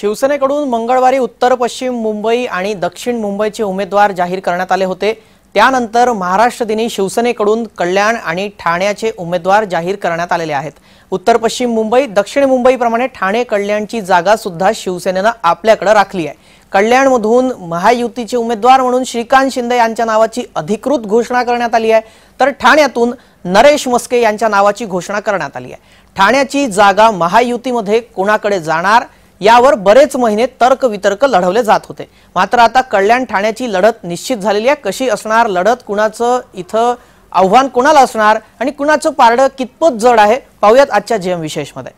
शिवसेनेकडून मंगळवारी उत्तर पश्चिम मुंबई आणि दक्षिण मुंबईचे उमेदवार जाहीर करण्यात आले होते। त्यानंतर महाराष्ट्र दिनी शिवसेनेकडून कल्याण आणि ठाण्याचे उमेदवार जाहीर करण्यात आलेले आहेत। उत्तर पश्चिम मुंबई दक्षिण मुंबईप्रमाणे ठाणे कल्याणची जागा सुद्धा शिवसेनेने आपल्याकडे राखली आहे। कल्याणमधून महायुतीचे उमेदवार म्हणून श्रीकांत शिंदे यांच्या नावाची अधिकृत घोषणा करण्यात आली आहे, तर ठाण्यातून नरेश मस्के यांच्या नावाची घोषणा करण्यात आली आहे। ठाण्याची जागा महायुतीमध्ये कोणाकडे जाणार यावर बरेच महिने तर्क वितर्क लढवले जात होते। मात्र आता कल्याण ठाण्याची लढत निश्चित झालेली आहे। कशी असणार लढत, कुणाचं इथं आव्हान कोणाला असणार आणि कुणाचं पारडं कितपत जड आहे, पाहूयात आजच्या जेएम विशेषमध्ये।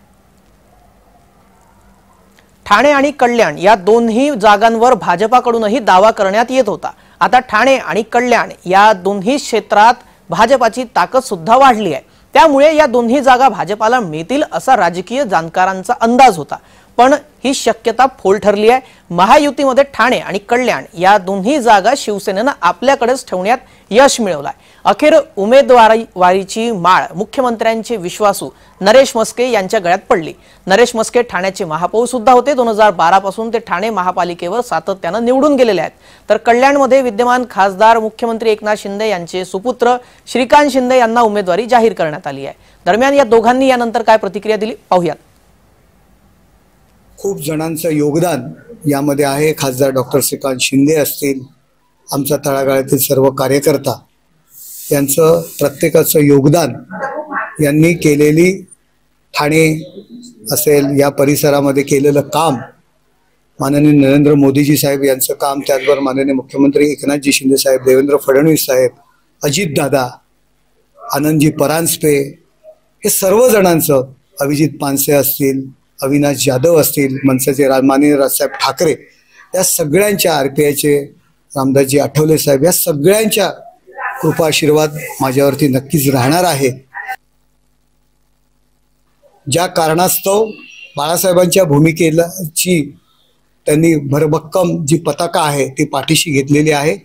ठाणे आणि कल्याण या दोन्ही जागांवर भाजपाकडूनही दावा करण्यात येत होता। आता ठाणे आणि कल्याण या दोन्ही क्षेत्रात भाजपाची ताकद सुद्धा वाढली आहे। त्यामुळे या दोन्ही जागा भाजपाला मिळतील असा राजकीय जाणकारांचा अंदाज होता, पण ही शक्यता फोल ठरली आहे। महायुतीमध्ये ठाणे आणि कल्याण या दोन्ही जागा शिवसेनेने आपल्याकडेच ठेवण्यात यश मिळवलंय। अखेर उमेदवारीची माळ मुख्यमंत्र्यांचे विश्वासू नरेश मस्के यांच्या गळ्यात पडली। नरेश मस्के ठाण्याचे महापौर सुद्धा होते। 2012 पासून ते ठाणे महापालिकेवर सातत्याने निवडून गेलेले आहेत। तर कल्याणमध्ये विद्यमान खासदार मुख्यमंत्री एकनाथ शिंदे यांचे सुपुत्र श्रीकांत शिंदे यांना उमेदवारी जाहीर करण्यात आली आहे। दरम्यान या दोघांनी यानंतर काय प्रतिक्रिया दिली पाहूयात। खूप जणांचं योगदान यामध्ये आहे। खासदार डॉक्टर श्रीकांत शिंदे असतील, आमच्या तळागाळातील सर्व कार्यकर्ता यांचं प्रत्येकाचं योगदान, यांनी केलेली ठाणे असेल या परिसरामध्ये केलेलं काम, माननीय नरेंद्र मोदीजी साहेब यांचं काम, त्याचबरोबर माननीय मुख्यमंत्री एकनाथजी शिंदे साहेब, देवेंद्र फडणवीस साहेब, अजित दादा, आनंदजी परांजपे, हे सर्व जणांचं, अभिजित पानसे असतील, अविनाश जाधव असतील, मनसेचे माननीय राजसाहेब ठाकरे, या सगळ्यांच्या, आरपीआयचे रामदासजी आठवले साहेब, या सगळ्यांच्या कृपा आशीर्वाद माझ्यावरती नक्कीच राहणार आहे। ज्या कारणास्तव बाळासाहेबांच्या भूमिकेची त्यांनी भरभक्कम जी पताका आहे ती पाठीशी घेतलेली आहे,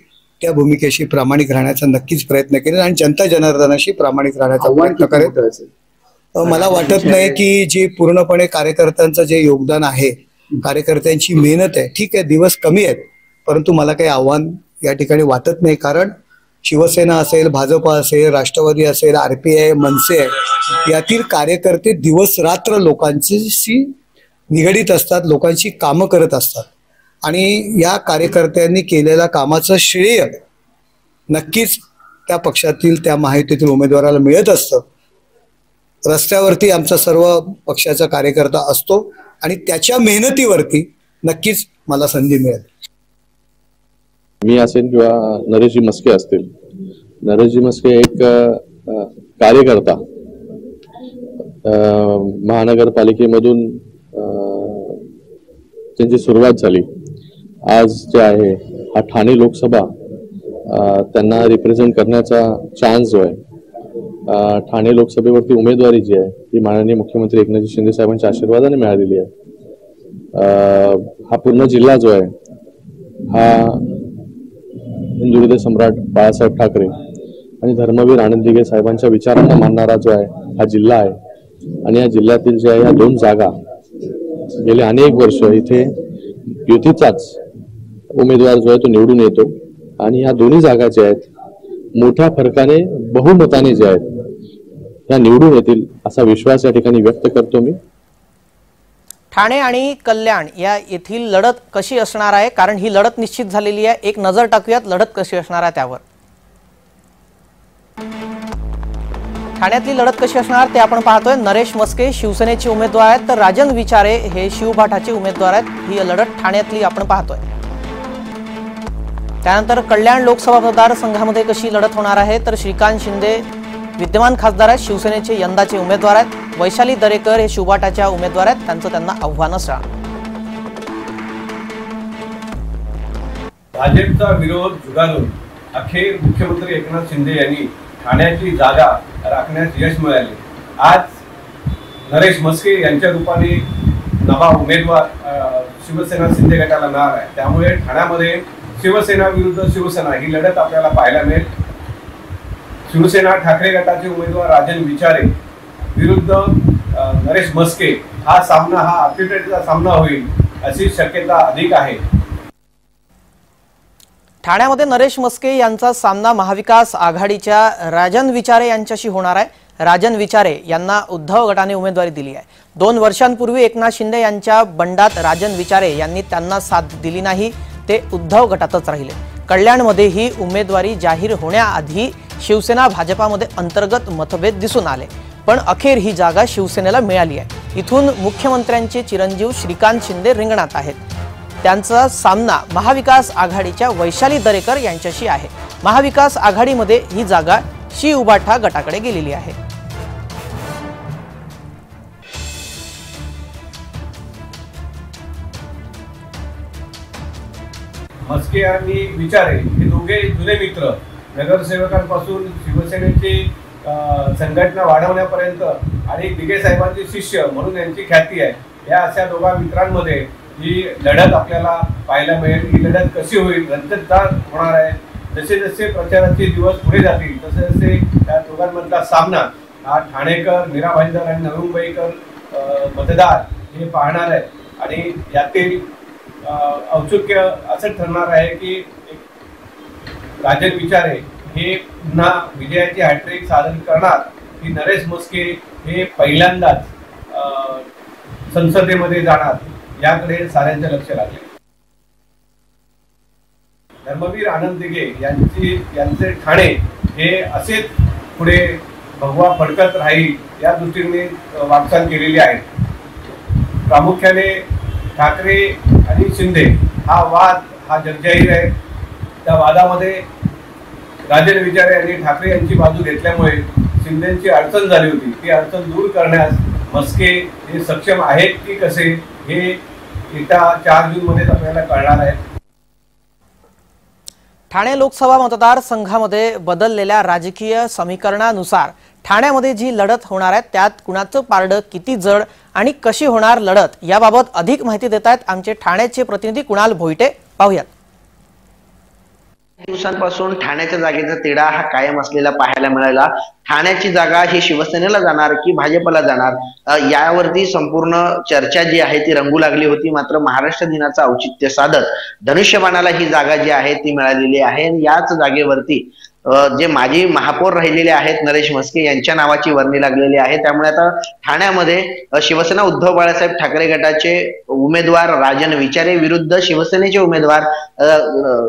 त्या भूमिकेशी प्रामाणिक राहण्याचा नक्कीच प्रयत्न केला आणि जनता जनार्दनाशी प्रामाणिक राहण्याचा प्रयत्न करेल। मला वाटत नाही की जी पूर्णपणे कार्यकर्त्यांचं जे योगदान आहे, कार्यकर्त्यांची मेहनत आहे, ठीक आहे दिवस कमी आहेत, परंतु मला काही आव्हान या ठिकाणी वाटत नाही। कारण शिवसेना असेल, भाजपा असेल, राष्ट्रवादी असेल, आरपीआय, मनसे यातील कार्यकर्ते दिवस रात्र लोकांशी निगडीत असतात, लोकांची कामं करत असतात आणि या कार्यकर्त्यांनी केलेल्या कामाचं श्रेय नक्कीच त्या पक्षातील, त्या महायुतीतील उमेदवाराला मिळत असतं। रस्त्यावरती आमचा सर्व पक्षाचा कार्यकर्ता असतो आणि त्याच्या मेहनतीवरती नक्कीच मला संधी मिळेल। मी असेल किंवा नरेशजी मस्के असतील, नरेशजी मस्के एक कार्यकर्ता, महानगरपालिकेमधून त्यांची सुरुवात झाली। आज जे आहे हा ठाणे लोकसभा त्यांना रिप्रेझेंट करण्याचा चान्स जो आहे, ठाणे लोकसभेवरती उमेदवारी जी आहे ती माननीय मुख्यमंत्री एकनाथ शिंदे साहेबांच्या आशीर्वादाने मिळालेली आहे। हा पूर्ण जिल्हा जो आहे हा हिंदू हृदय सम्राट बाळासाहेब ठाकरे आणि धर्मवीर आनंद दिघे साहेबांच्या विचारांना मानणारा जो आहे हा जिल्हा आहे आणि या जिल्ह्यातील जे आहे या दोन जागा गेले अनेक वर्ष इथे युतीचाच उमेदवार जो आहे तो निवडून येतो आणि या दोन्ही जागा ज्या आहेत मोठ्या फरकाने, बहुमताने जे आहेत या निवडून येतील असा विश्वास या ठिकाणी व्यक्त करतो मी। ठाणे आणि कल्याण या येथील लढत कशी असणार आहे, कारण ही लढत निश्चित झालेली आहे। एक नजर टाकूयात लढत कशी असणार आहे त्यावर। ठाण्यातली लढत कशी असणार ते आपण पाहतोय। नरेश मस्के शिवसेनेचे उमेदवार आहेत, तर राजन विचारे हे शिवबाठाचे उमेदवार आहेत। ही लढत ठाण्यातली आपण पाहतोय। त्यानंतर कल्याण लोकसभा मतदारसंघामध्ये कशी लढत होणार आहे, तर श्रीकांत शिंदे विद्यमान खासदार आहेत, शिवसेनेचे यंदाचे उमेदवार आहेत। वैशाली दरेकर हे शिवबाठाच्या उमेदवार आहेत, त्यांना आव्हान असणार। भाजपचा विरोध झुगारून अखेर मुख्यमंत्री एकनाथ शिंदे यांनी ठाण्याची जागा राखण्यास यश मिळाले। आज नरेश मस्के यांच्या रूपाने नवा उमेदवार शिवसेना शिंदे गटाला मिळाला आहे। त्यामुळे ठाण्यामध्ये शिवसेना विरुद्ध शिवसेना ही लढत आपल्याला पाहायला मिळेल। शिवसेना ठाकरे गटाचे उमेदवार राजन विचारे विरुद्ध नरेश मस्के हा सामना, हा अतिरेकचा सामना होईल। अशी शक्यता अधिक आहे। ठाण्यामध्ये नरेश मस्के यांचा सामना महाविकास आघाडीच्या राजन विचारे यांच्याशी होणार आहे। राजन विचारे यांना उद्धव गटाने उमेदवारी दिली आहे। 2 वर्षांपूर्वी एकनाथ शिंदे यांच्या बंडात राजन विचारे यांनी त्यांना साथ दिली नाही, ते उद्धव गटातच राहिले। कल्याणमध्ये ही उमेदवारी जाहीर होण्याआधी शिवसेना भाजपामध्ये अंतर्गत मतभेद दिसून आले, पण अखेर ही जागा शिवसेनेला मिळाली आहे। इथून मुख्यमंत्र्यांचे चिरंजीव श्रीकांत शिंदे रिंगणात आहेत। त्यांचा सामना महाविकास आघाडीच्या वैशाली दरेकर यांच्याशी आहे। महाविकास आघाडीमध्ये ही जागा शी उबाठा गटाकडे गेलेली आहे। मस्के आणि विचारे हे दोघे जुने मित्र, नगरसेवकांपासून शिवसेनेची संघटना वाढवण्यापर्यंत आणि दिघे साहेबांचे शिष्य म्हणून यांची ख्याती आहे। या अशा दोघा मित्रांमध्ये ही लढत आपल्याला पाहायला मिळेल। ही लढत कशी होईल, रंजकदार होणार आहे। जसे जसे प्रचाराचे दिवस पुढे जातील तसे तसे त्या दोघांमधला सामना हा ठाणेकर, मीरा भाईंदर आणि नवीमुंबईकर मतदार हे पाहणार आहे आणि यातील औत्सुक्य असं ठरणार आहे की राजन विचारे हे पुन्हा विजयाची हॅट्रिक साधन करणार की नरेश मस्के हे पहिल्यांदाच संसदेमध्ये जाणार, याकडे साऱ्यांचे लक्ष लागले। धर्मवीर आनंद दिघे यांचे ठाणे हे असेच पुढे भगवा फडकत राहील या दृष्टीने वाटचाल केलेली आहे। प्रामुख्याने ठाकरे आणि शिंदे हा वाद हा जगजाहीर आहे। त्या वादामध्ये राजन विचारे यांनी ठाकरे यांची बाजू घेतल्यामुळे शिंदेची अडचण झाली होती। ती अडचण दूर करण्यास मस्के हे सक्षम आहेत की कसे हे येत्या 4 जूनमध्ये आपल्याला कळणार आहे। ठाणे लोकसभा मतदारसंघामध्ये बदललेल्या राजकीय समीकरणानुसार ठाण्यामध्ये जी लढत होणार आहे त्यात कुणाचं पारडं किती जड आणि कशी होणार लढत याबाबत अधिक माहिती देत आहेत आमचे ठाण्याचे प्रतिनिधी कुणाल भोईटे। पाहूयात। दिवसांपासून ठाण्याच्या जागेचा तिढा हा कायम असलेला पाहायला मिळाला। ठाण्याची जागा ही शिवसेनेला जाणार की भाजपला जाणार यावरती संपूर्ण चर्चा जी आहे ती रंगू लागली होती। मात्र महाराष्ट्र दिनाचं औचित्य साधत धनुष्यबाणाला ही जागा जी आहे ती मिळालेली आहे आणि याच जागेवरती जे माजी महापौर राहिलेले आहेत नरेश मस्के यांच्या नावाची वर्णी लागलेली आहे। त्यामुळे आता ठाण्यामध्ये शिवसेना उद्धव बाळासाहेब ठाकरे गटाचे उमेदवार राजन विचारे विरुद्ध शिवसेनेचे उमेदवार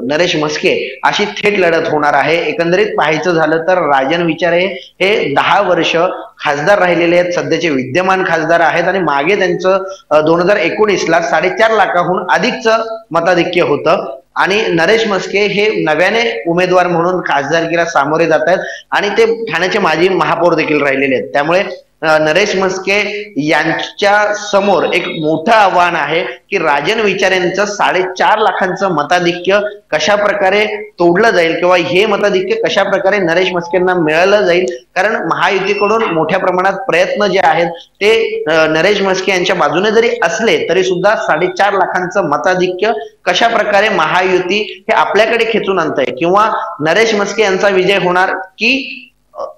नरेश मस्के अशी थेट लढत होणार आहे। एकंदरीत पाहायचं झालं तर राजन विचारे हे 10 वर्ष खासदार राहिलेले आहेत, सध्याचे विद्यमान खासदार आहेत आणि मागे त्यांचं 2019ला 4.5 लाखाहून अधिकचं मताधिक्य होतं आणि नरेश मस्के हे नव्याने उमेदवार म्हणून खासदारकीला सामोरे जात आहेत आणि ते ठाण्याचे माजी महापौर देखील राहिलेले आहेत। त्यामुळे नरेश मस्के यांच्या समोर एक मोठं आव्हान आहे की राजन विचारेंचं 4.5 लाखांचं मताधिक्य कशा प्रकारे तोडलं जाईल किंवा हे मताधिक्य कशा प्रकारे नरेश मस्केंना मिळालं जाईल। कारण महायुतीकडून मोठ्या प्रमाणात प्रयत्न जे आहेत ते नरेश मस्के यांच्या बाजूने जरी असले तरी सुद्धा 4.5 लाखांचं मताधिक्य कशा प्रकारे महायुती हे आपल्याकडे खेचून आणतंय किंवा नरेश मस्के यांचा विजय होणार की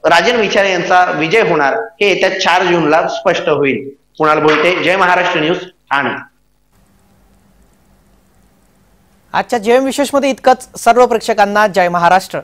राजन विचारे यांचा विजय होणार हे येत्या 4 जूनला स्पष्ट होईल। कुणाल भोईटे, जय महाराष्ट्र न्यूज, ठाणे। आजच्या जेएम विशेषमध्ये इतकंच। सर्व प्रेक्षकांना जय महाराष्ट्र।